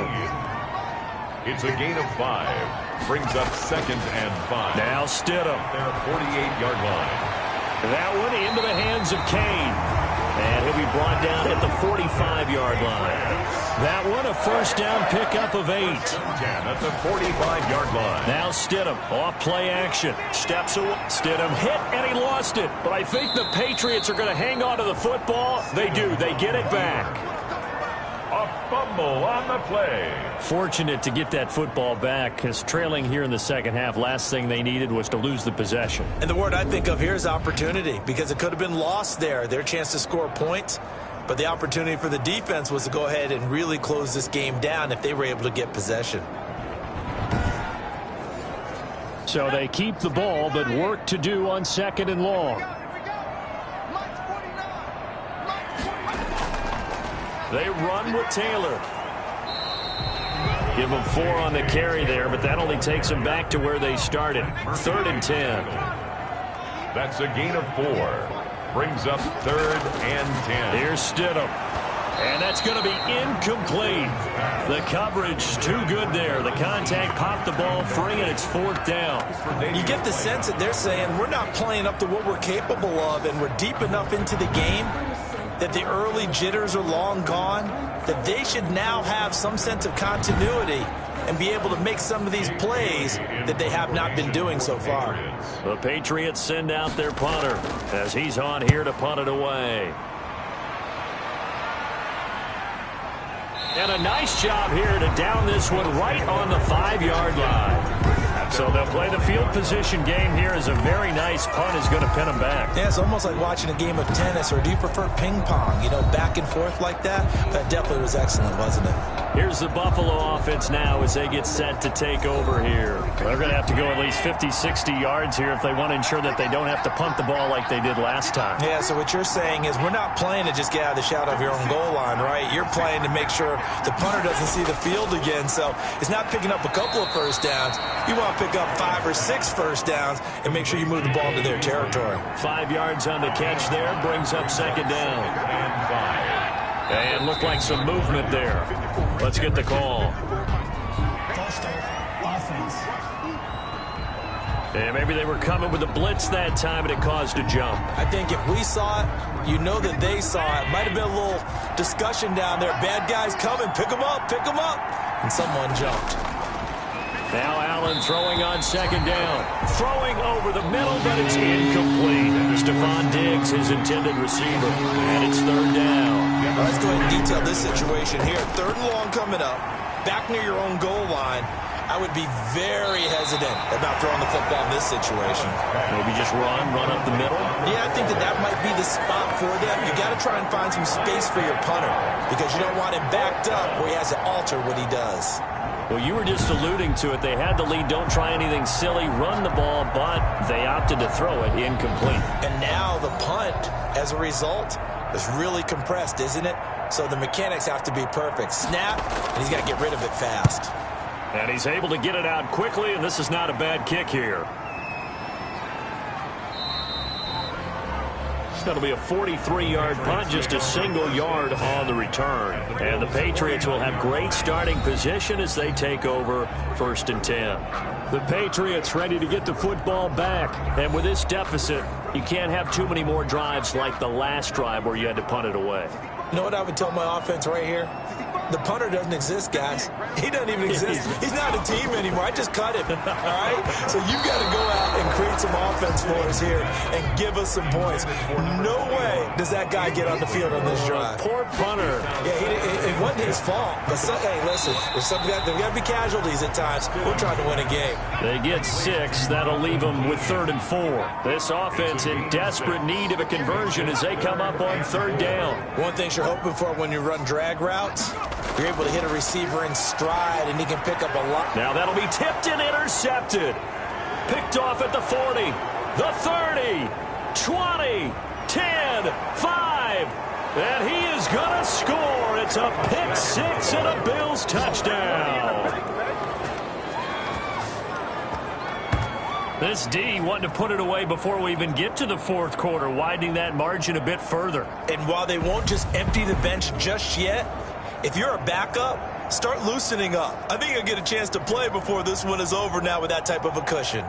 It's a gain of 5. Brings up 2nd and 5. Now Stidham. Their 48-yard line. That one into the hands of Kane. And he'll be brought down at the 45-yard line. That one a 1st down pickup of 8. At the 45-yard line. Now Stidham off play action. Steps away. Stidham hit and he lost it. But I think the Patriots are going to hang on to the football. They do. They get it back. A fumble on the play. Fortunate to get that football back, because trailing here in the 2nd half, last thing they needed was to lose the possession. And the word I think of here is opportunity, because it could have been lost there. Their chance to score points. But the opportunity for the defense was to go ahead and really close this game down if they were able to get possession. So they keep the ball, but work to do on 2nd and long. They run with Taylor. Give them 4 on the carry there, but that only takes them back to where they started. 3rd and 10. That's a gain of 4. Brings up 3rd and 10. Here's Stidham. And that's going to be incomplete. The coverage too good there. The contact popped the ball free, and it's 4th down. You get the sense that they're saying we're not playing up to what we're capable of, and we're deep enough into the game that the early jitters are long gone, that they should now have some sense of continuity and be able to make some of these plays that they have not been doing so far. The Patriots send out their punter as he's on here to punt it away. And a nice job here to down this one right on the 5-yard line. So they'll play the field position game here as a very nice punt is going to pin them back. Yeah, it's almost like watching a game of tennis, or do you prefer ping pong? You know, back and forth like that? That definitely was excellent, wasn't it? Here's the Buffalo offense now as they get set to take over here. They're going to have to go at least 50, 60 yards here if they want to ensure that they don't have to punt the ball like they did last time. Yeah, so what you're saying is we're not playing to just get out of the shadow of your own goal line, right? You're playing to make sure the punter doesn't see the field again. So it's not picking up a couple of first downs. You want to pick up 5 or 6 first downs and make sure you move the ball into their territory. 5 yards on the catch there brings up 2nd down. And looked like some movement there. Let's get the call. And maybe they were coming with a blitz that time, and it caused a jump. I think if we saw it, you know that they saw it. Might have been a little discussion down there. Bad guys coming. Pick them up. Pick them up. And someone jumped. Now Allen throwing on 2nd down. Throwing over the middle, but it's incomplete. Stephon Diggs, his intended receiver. And it's 3rd down. Well, let's go ahead and detail this situation here. 3rd and long coming up. Back near your own goal line. I would be very hesitant about throwing the football in this situation. Maybe just run up the middle? Yeah, I think that might be the spot for them. You got to try and find some space for your punter because you don't want him backed up where he has to alter what he does. Well, you were just alluding to it. They had the lead. Don't try anything silly. Run the ball, but they opted to throw it incomplete. And now the punt, as a result, is really compressed, isn't it? So the mechanics have to be perfect. Snap, and he's got to get rid of it fast. And he's able to get it out quickly, and this is not a bad kick here. That'll be a 43-yard punt, just a single yard on the return. And the Patriots will have great starting position as they take over 1st and 10. The Patriots ready to get the football back. And with this deficit, you can't have too many more drives like the last drive where you had to punt it away. You know what I would tell my offense right here? The punter doesn't exist, guys. He doesn't even exist. He's not a team anymore. I just cut him, all right? So you've got to go out and create some offense for us here and give us some points. No way does that guy get on the field on this drive. Poor punter. Yeah, it wasn't his fault. But, hey, listen, there's got to be casualties at times. We're trying to win a game. They get 6. That'll leave them with 3rd and 4. This offense in desperate need of a conversion as they come up on 3rd down. One thing you're hoping for when you run drag routes, you're able to hit a receiver in stride, and he can pick up a lot. Now that'll be tipped and intercepted. Picked off at the 40, the 30, 20, 10, 5. And he is going to score. It's a pick 6 and a Bills touchdown. This D wanting to put it away before we even get to the 4th quarter, widening that margin a bit further. And while they won't just empty the bench just yet, if you're a backup, start loosening up. I think you'll get a chance to play before this one is over now with that type of a cushion.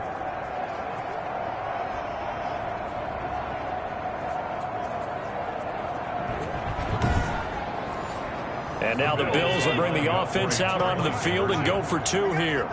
And now the Bills will bring the offense out onto the field and go for 2 here.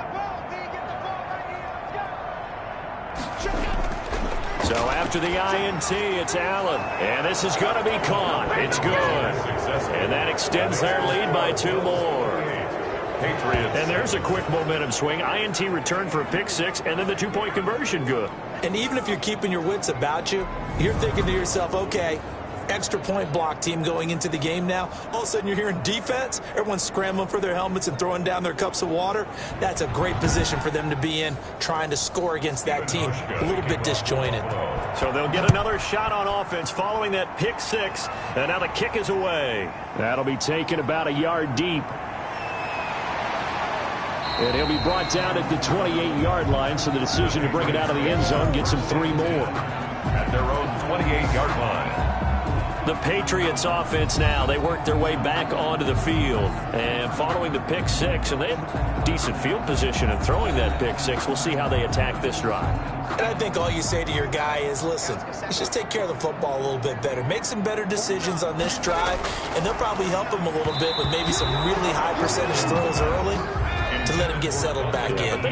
So after the INT, it's Allen. And this is going to be caught. It's good. And that extends their lead by 2 more. And there's a quick momentum swing. INT return for a pick 6, and then the 2-point conversion good. And even if you're keeping your wits about you, you're thinking to yourself, okay, extra point block team going into the game now. All of a sudden you're hearing defense. Everyone's scrambling for their helmets and throwing down their cups of water. That's a great position for them to be in, trying to score against that team. A little bit disjointed. So they'll get another shot on offense following that pick 6. And now the kick is away. That'll be taken about a yard deep. And he'll be brought down at the 28-yard line, so the decision to bring it out of the end zone gets him 3 more. at their own 28-yard line. The Patriots offense now, they work their way back onto the field. And following the pick six, and they have decent field position in throwing that pick six. We'll see how they attack this drive. And I think all you say to your guy is, listen, let's just take care of the football a little bit better. Make some better decisions on this drive, and they'll probably help him a little bit with maybe some really high percentage throws early to let him get settled back in. But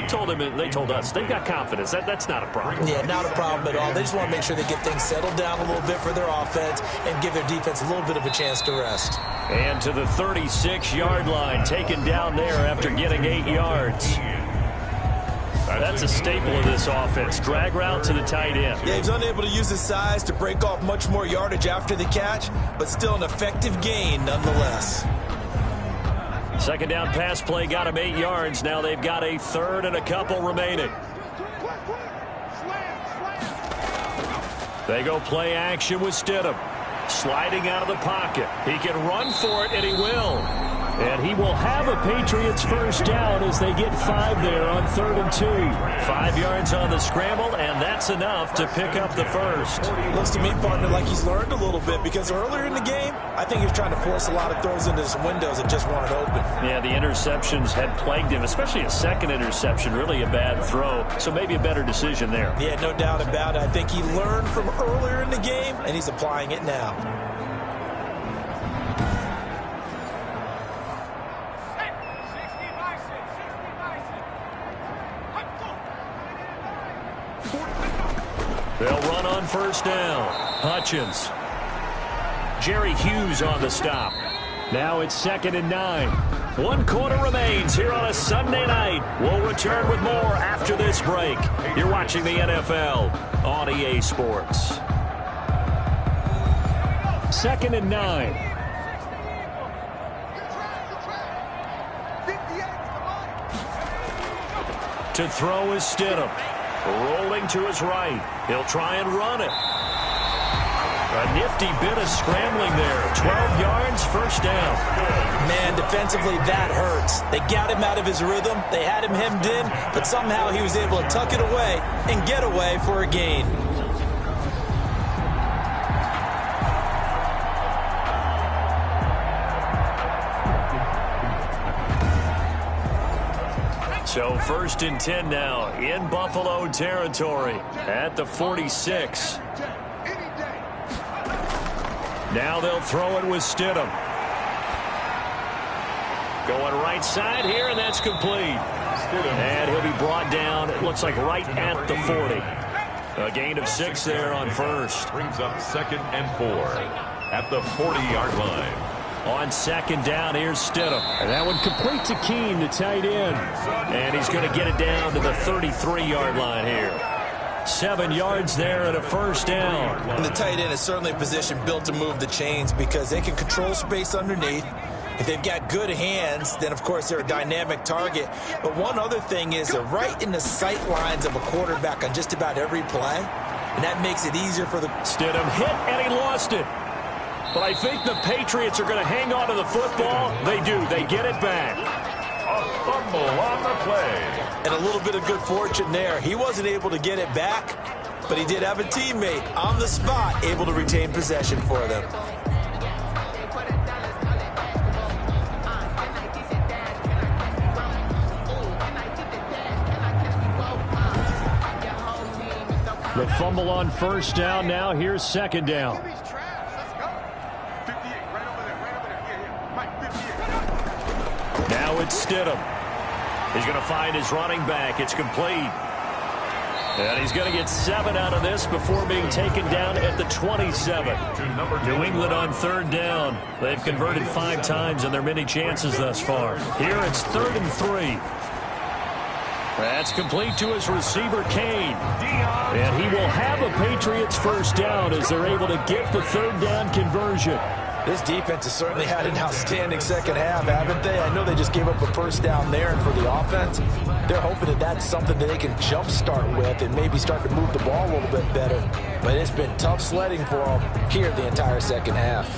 they told us they've got confidence. That's not a problem. Yeah, not a problem at all. They just want to make sure they get things settled down a little bit for their offense and give their defense a little bit of a chance to rest. And to the 36-yard line, taken down there after getting 8 yards. That's a staple of this offense. Drag route to the tight end. Yeah, he's unable to use his size to break off much more yardage after the catch, but still an effective gain nonetheless. Second down pass play got him 8 yards. Now they've got a third and a couple remaining. They go play action with Stidham. Sliding out of the pocket. He can run for it, and he will. And he will have a Patriots first down as they get 5 there on 3rd and 2. 5 yards on the scramble, and that's enough to pick up the first. Looks to me, partner, like he's learned a little bit, because earlier in the game, I think he was trying to force a lot of throws into some windows that just weren't open. Yeah, the interceptions had plagued him, especially a second interception, really a bad throw. So maybe a better decision there. Yeah, no doubt about it. I think he learned from earlier in the game, and he's applying it now. They'll run on first down. Hutchins. Jerry Hughes on the stop. Now it's 2nd and 9. 1 quarter remains here on a Sunday night. We'll return with more after this break. You're watching the NFL on EA Sports. 2nd and 9. To throw is Stidham. Rolling to his right. He'll try and run it. A nifty bit of scrambling there. 12 yards, first down. Man, defensively, that hurts. They got him out of his rhythm. They had him hemmed in, but somehow he was able to tuck it away and get away for a gain. So 1st and 10 now in Buffalo territory at the 46. Now they'll throw it with Stidham. Going right side here, and that's complete. And he'll be brought down, it looks like right at the 40. A gain of 6 there on first. Brings up 2nd and 4 at the 40-yard line. On 2nd down, here's Stidham. And that one complete to Keene, the tight end. And he's going to get it down to the 33-yard line here. 7 yards there and a first down. And the tight end is certainly a position built to move the chains because they can control space underneath. If they've got good hands, then, of course, they're a dynamic target. But one other thing is they're right in the sight lines of a quarterback on just about every play. And that makes it easier for the... Stidham hit, and he lost it. But I think the Patriots are going to hang on to the football. They do. They get it back. A fumble on the play. And a little bit of good fortune there. He wasn't able to get it back, but he did have a teammate on the spot able to retain possession for them. The fumble on first down. Now here's 2nd down. Now it's Stidham. He's going to find his running back. It's complete. And he's going to get 7 out of this before being taken down at the 27. New England on 3rd down. They've converted 5 times in their many chances thus far. Here it's 3rd and 3. That's complete to his receiver, Kane. And he will have a Patriots first down as they're able to get the 3rd down conversion. This defense has certainly had an outstanding second half, haven't they? I know they just gave up a first down there, and for the offense, they're hoping that that's something that they can jumpstart with and maybe start to move the ball a little bit better. But it's been tough sledding for them here the entire second half.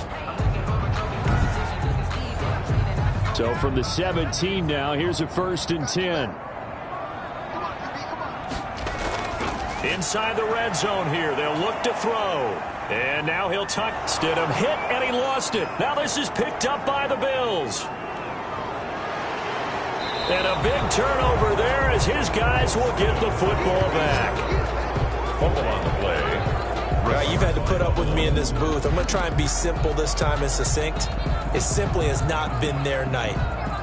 So from the 17 now, here's a 1st and 10. Inside the red zone here. They'll look to throw. And now he'll tuck. Stidham hit, and he lost it. Now this is picked up by the Bills. And a big turnover there as his guys will get the football back. Fumble on the play. All right, you've had to put up with me in this booth. I'm going to try and be simple this time and succinct. It simply has not been their night.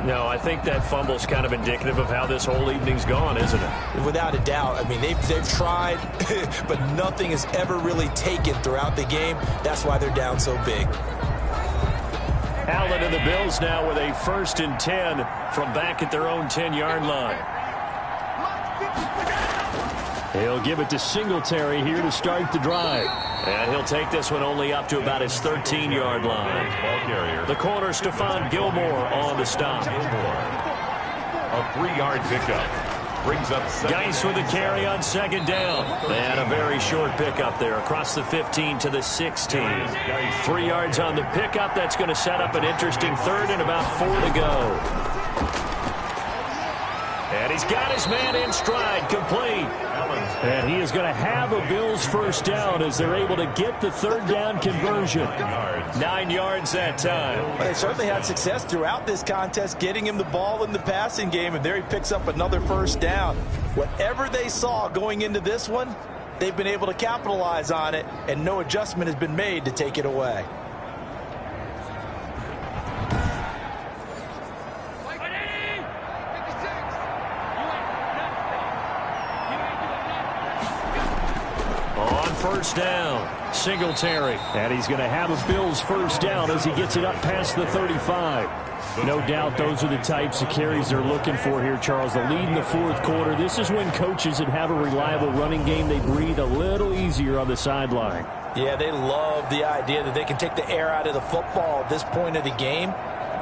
No, I think that fumble's kind of indicative of how this whole evening's gone, isn't it? Without a doubt. I mean, they've tried, but nothing is ever really taken throughout the game. That's why they're down so big. Allen and the Bills now with a 1st and 10 from back at their own 10-yard line. He'll give it to Singletary here to start the drive. And he'll take this one only up to about his 13-yard line. The corner, Stephon Gilmore, on the stop. A 3-yard pickup. Brings up Geis with a carry on 2nd down. And a very short pickup there across the 15 to the 16. 3 yards on the pickup. That's going to set up an interesting 3rd and about 4 to go. And he's got his man in stride, complete. And he is going to have a Bills 1st down as they're able to get the 3rd down conversion. 9 yards that time. Well, they certainly had success throughout this contest, getting him the ball in the passing game, and there he picks up another 1st down. Whatever they saw going into this one, they've been able to capitalize on it, and no adjustment has been made to take it away. On 1st down, Singletary. And he's going to have a Bills 1st down as he gets it up past the 35. No doubt those are the types of carries they're looking for here, Charles. The lead in the 4th quarter. This is when coaches that have a reliable running game, they breathe a little easier on the sideline. Yeah, they love the idea that they can take the air out of the football at this point of the game.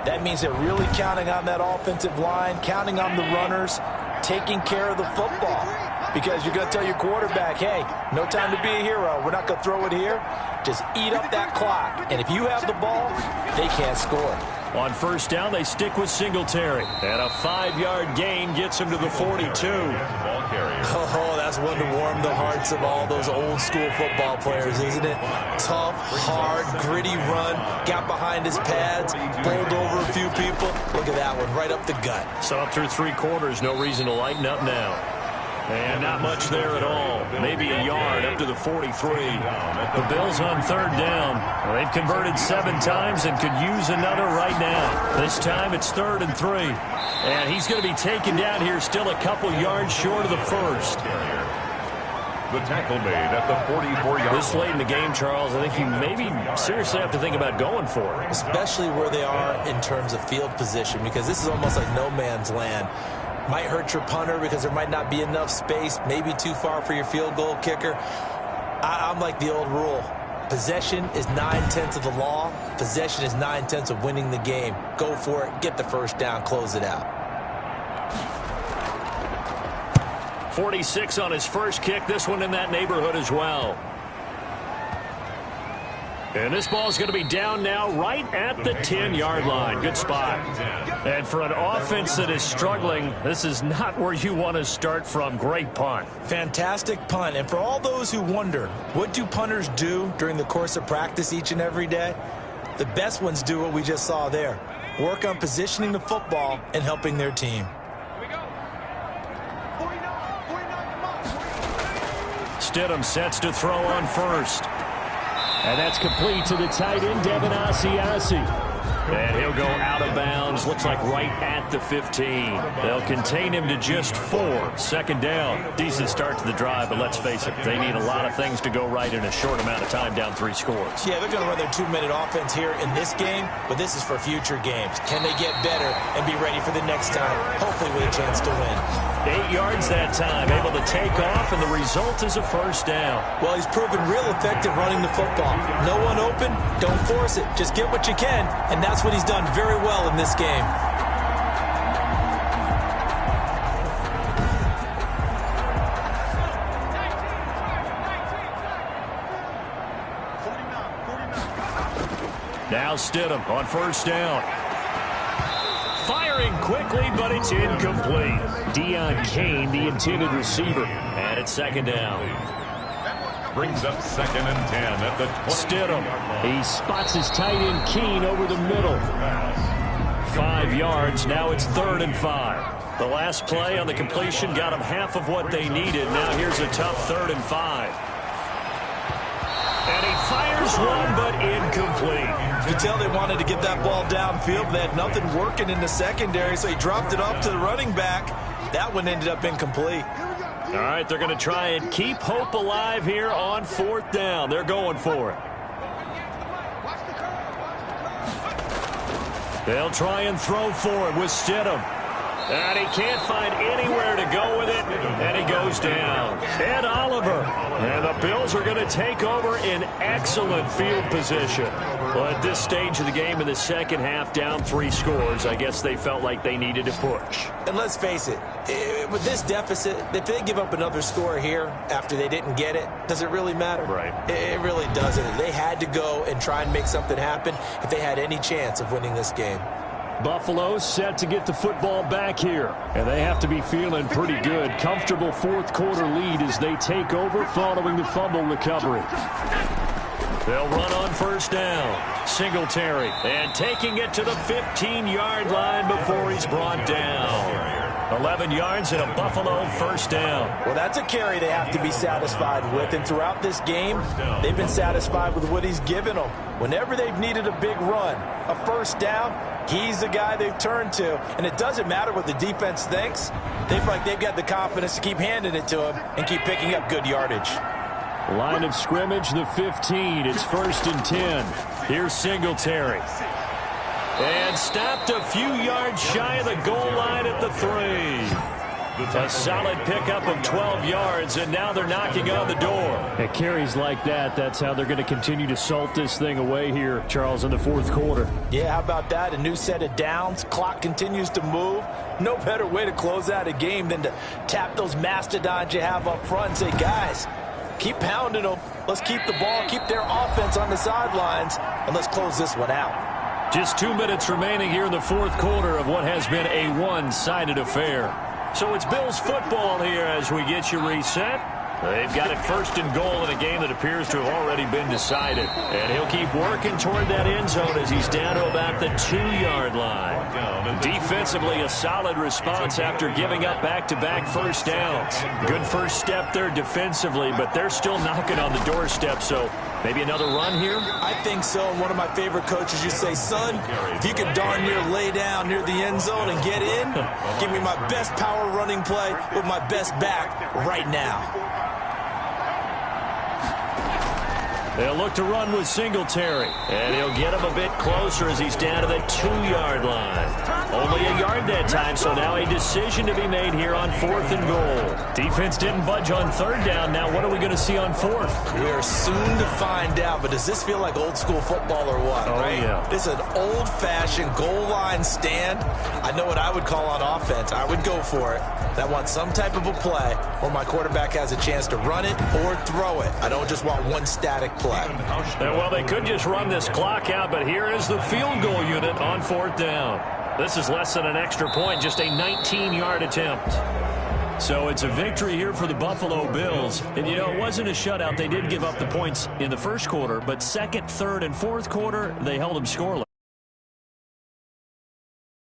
That means they're really counting on that offensive line, counting on the runners, taking care of the football. Because you're going to tell your quarterback, hey, no time to be a hero. We're not going to throw it here. Just eat up that clock. And if you have the ball, they can't score. On 1st down, they stick with Singletary. And a 5-yard gain gets him to the 42. Oh, that's one to warm the hearts of all those old school football players, isn't it? Tough, hard, gritty run. Got behind his pads, bowled over a few people. Look at that one, right up the gut. So up through 3 quarters, no reason to lighten up now. And not much there at all. Maybe a yard up to the 43. The Bills on 3rd down. They've converted 7 times and could use another right now. This time it's 3rd and 3. And he's going to be taken down here still a couple yards short of the 1st. The tackle made at the 44-yard line. This late in the game, Charles, I think you maybe seriously have to think about going for it. Especially where they are in terms of field position, because this is almost like no man's land. Might hurt your punter because there might not be enough space, maybe too far for your field goal kicker. I'm like the old rule. Possession is 9/10 of the law. Possession is 9/10 of winning the game. Go for it. Get the 1st down. Close it out. 46 on his 1st kick. This one in that neighborhood as well. And this ball is going to be down now right at the 10-yard line. Good spot. And for an offense that is struggling, this is not where you want to start from. Great punt. Fantastic punt. And for all those who wonder, what do punters do during the course of practice each and every day? The best ones do what we just saw there. Work on positioning the football and helping their team. Stidham sets to throw on 1st. And that's complete to the tight end, Devin Asiasi. And he'll go out of bounds. Looks like right at the 15. They'll contain him to just 4. 2nd down. Decent start to the drive, but let's face it, they need a lot of things to go right in a short amount of time, down 3 scores. Yeah, they're going to run their 2-minute offense here in this game, but this is for future games. Can they get better and be ready for the next time? Hopefully with a chance to win. 8 yards that time, able to take off, and the result is a 1st down. Well, he's proven real effective running the football. No one open, don't force it. Just get what you can, and that's what he's done very well in this game. Now Stidham on 1st down. Fires firing quickly, but it's incomplete. Deion Kane, the intended receiver. And it's second down. Brings up 2nd and 10 at the 20. Stidham. He spots his tight end Keene over the middle. 5 yards. Now it's 3rd and 5. The last play on the completion got them half of what they needed. Now here's a tough 3rd and 5. And he fires one, but incomplete. You could tell they wanted to get that ball downfield. They had nothing working in the secondary, so he dropped it off to the running back. That one ended up incomplete. All right, they're going to try and keep hope alive here on 4th down. They're going for it. They'll try and throw for it with Stidham. And he can't find anywhere to go with it, and he goes down. Ed Oliver. And the Bills are going to take over in excellent field position. Well, at this stage of the game in the second half, down 3 scores, I guess they felt like they needed to push. And let's face it, with this deficit, if they give up another score here after they didn't get it, does it really matter? Right. It really doesn't. They had to go and try and make something happen if they had any chance of winning this game. Buffalo set to get the football back here. And they have to be feeling pretty good. Comfortable 4th quarter lead as they take over following the fumble recovery. They'll run on 1st down. Singletary. And taking it to the 15-yard line before he's brought down. 11 yards and a Buffalo 1st down. Well, that's a carry they have to be satisfied with. And throughout this game, they've been satisfied with what he's given them. Whenever they've needed a big run, a 1st down, he's the guy they've turned to. And it doesn't matter what the defense thinks. They've got the confidence to keep handing it to him and keep picking up good yardage. Line of scrimmage, the 15. It's 1st and 10. Here's Singletary. And stopped a few yards shy of the goal line at the 3. A solid pickup of 12 yards, and now they're knocking on the door. At carries like that, that's how they're going to continue to salt this thing away here, Charles, in the 4th quarter. Yeah, how about that? A new set of downs. Clock continues to move. No better way to close out a game than to tap those mastodons you have up front and say, guys, keep pounding them. Let's keep the ball, keep their offense on the sidelines, and let's close this one out. Just 2 minutes remaining here in the 4th quarter of what has been a one-sided affair. So it's Bills football here as we get you reset. They've got it 1st and goal in a game that appears to have already been decided. And he'll keep working toward that end zone as he's down to about the 2-yard line. Defensively, a solid response after giving up back-to-back 1st downs. Good first step there defensively, but they're still knocking on the doorstep, so maybe another run here? I think so. And one of my favorite coaches, you say, son, if you can darn near lay down near the end zone and get in, give me my best power running play with my best back right now. They'll look to run with Singletary. And he'll get him a bit closer as he's down to the 2-yard line. Only a yard that time, so now a decision to be made here on 4th and goal. Defense didn't budge on 3rd down. Now what are we going to see on 4th? We are soon to find out, but does this feel like old school football or what? Oh, right? Yeah. This is an old-fashioned goal line stand. I know what I would call on offense. I would go for it. I want some type of a play where my quarterback has a chance to run it or throw it. I don't just want one static play. Well, they could just run this clock out, but here is the field goal unit on 4th down. This is less than an extra point, just a 19-yard attempt. So it's a victory here for the Buffalo Bills. And, you know, it wasn't a shutout. They did give up the points in the 1st quarter, but 2nd, 3rd, and 4th quarter, they held them scoreless.